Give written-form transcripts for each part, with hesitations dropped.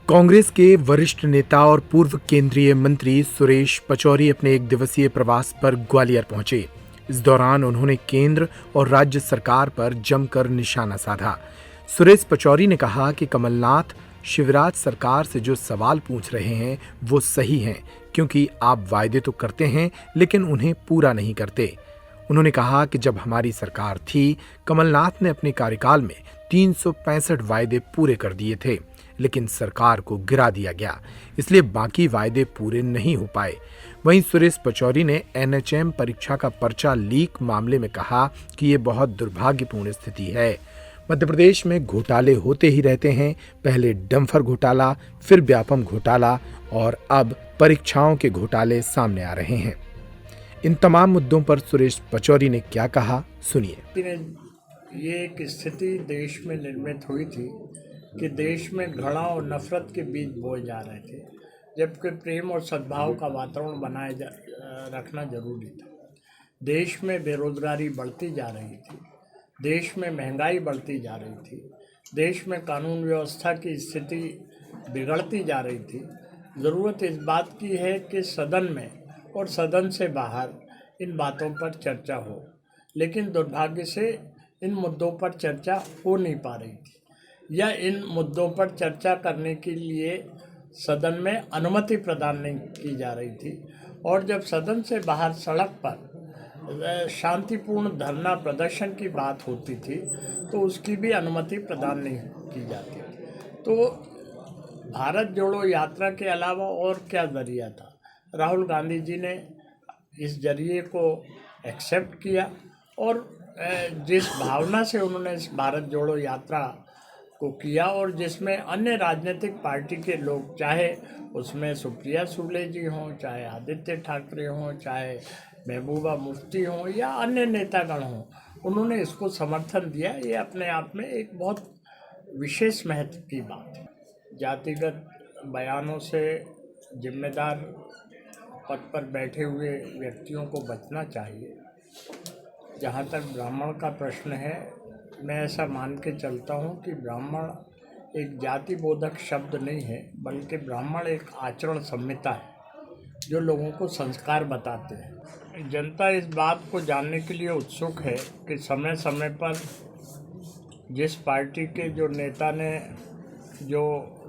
कांग्रेस के वरिष्ठ नेता और पूर्व केंद्रीय मंत्री सुरेश पचौरी अपने एक दिवसीय प्रवास पर ग्वालियर पहुंचे। इस दौरान उन्होंने केंद्र और राज्य सरकार पर जमकर निशाना साधा। सुरेश पचौरी ने कहा कि कमलनाथ शिवराज सरकार से जो सवाल पूछ रहे हैं वो सही हैं, क्योंकि आप वायदे तो करते हैं लेकिन उन्हें पूरा नहीं करते। उन्होंने कहा कि जब हमारी सरकार थी, कमलनाथ ने अपने कार्यकाल में 365 वायदे पूरे कर दिए थे, लेकिन सरकार को गिरा दिया गया, इसलिए बाकी वायदे पूरे नहीं हो पाए। वहीं सुरेश पचौरी ने एनएचएम परीक्षा का पर्चा लीक मामले में कहा कि ये बहुत दुर्भाग्यपूर्ण स्थिति है। मध्य प्रदेश में घोटाले होते ही रहते हैं, पहले डंफर घोटाला, फिर व्यापम घोटाला और अब परीक्षाओं के घोटाले सामने आ रहे हैं। इन तमाम मुद्दों पर सुरेश पचौरी ने क्या कहा, सुनिए। ये एक स्थिति देश में निर्मित हुई थी कि देश में घृणा और नफरत के बीज बोए जा रहे थे, जबकि प्रेम और सद्भाव का वातावरण रखना जरूरी था। देश में बेरोजगारी बढ़ती जा रही थी, देश में महंगाई बढ़ती जा रही थी, देश में कानून व्यवस्था की स्थिति बिगड़ती जा रही थी। ज़रूरत इस बात की है कि सदन में और सदन से बाहर इन बातों पर चर्चा हो, लेकिन दुर्भाग्य से इन मुद्दों पर चर्चा हो नहीं पा रही थी या इन मुद्दों पर चर्चा करने के लिए सदन में अनुमति प्रदान नहीं की जा रही थी। और जब सदन से बाहर सड़क पर शांतिपूर्ण धरना प्रदर्शन की बात होती थी तो उसकी भी अनुमति प्रदान नहीं की जाती थी। तो भारत जोड़ो यात्रा के अलावा और क्या जरिया था? राहुल गांधी जी ने इस जरिए को एक्सेप्ट किया और जिस भावना से उन्होंने इस भारत जोड़ो यात्रा को किया और जिसमें अन्य राजनीतिक पार्टी के लोग, चाहे उसमें सुप्रिया सुले जी हों, चाहे आदित्य ठाकरे हों, चाहे महबूबा मुफ्ती हों या अन्य नेतागण हों, उन्होंने इसको समर्थन दिया। ये अपने आप में एक बहुत विशेष महत्व की बात है। जातिगत बयानों से जिम्मेदार पद पर बैठे हुए व्यक्तियों को बचना चाहिए। जहाँ तक ब्राह्मण का प्रश्न है, मैं ऐसा मान के चलता हूँ कि ब्राह्मण एक जाति बोधक शब्द नहीं है, बल्कि ब्राह्मण एक आचरण संहिता है जो लोगों को संस्कार बताते हैं। जनता इस बात को जानने के लिए उत्सुक है कि समय समय पर जिस पार्टी के जो नेता ने जो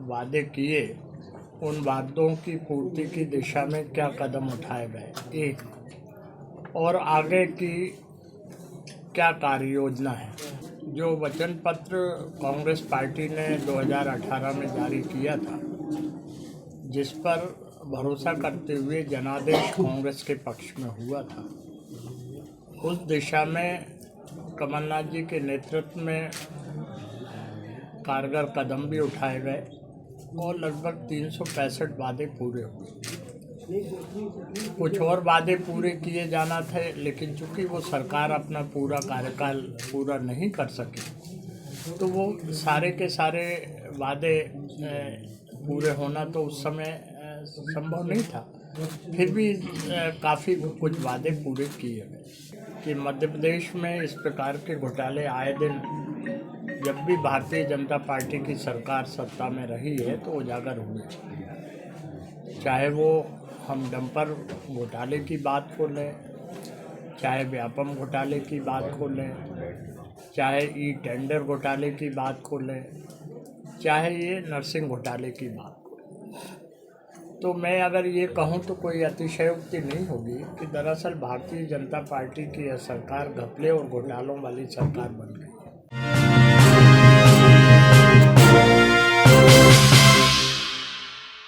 वादे किए, उन वादों की पूर्ति की दिशा में क्या कदम उठाए गए, एक, और आगे की क्या कार्य योजना है। जो वचन पत्र कांग्रेस पार्टी ने 2018 में जारी किया था, जिस पर भरोसा करते हुए जनादेश कांग्रेस के पक्ष में हुआ था, उस दिशा में कमलनाथ जी के नेतृत्व में कारगर कदम भी उठाए गए और लगभग 365 वादे पूरे हुए। कुछ और वादे पूरे किए जाना थे, लेकिन चूंकि वो सरकार अपना पूरा कार्यकाल पूरा नहीं कर सकी, तो वो सारे के सारे वादे पूरे होना तो उस समय संभव नहीं था। फिर भी काफ़ी कुछ वादे पूरे किए गए। कि मध्य प्रदेश में इस प्रकार के घोटाले आए दिन, जब भी भारतीय जनता पार्टी की सरकार सत्ता में रही है, तो उजागर हुए। चाहे वो हम डंपर घोटाले की बात को लें, चाहे व्यापम घोटाले की बात को लें, चाहे ई टेंडर घोटाले की बात को लें, चाहे ये नर्सिंग घोटाले की बात को लें, तो मैं अगर ये कहूँ तो कोई अतिशयोक्ति नहीं होगी कि दरअसल भारतीय जनता पार्टी की यह सरकार घपले और घोटालों वाली सरकार बन गई।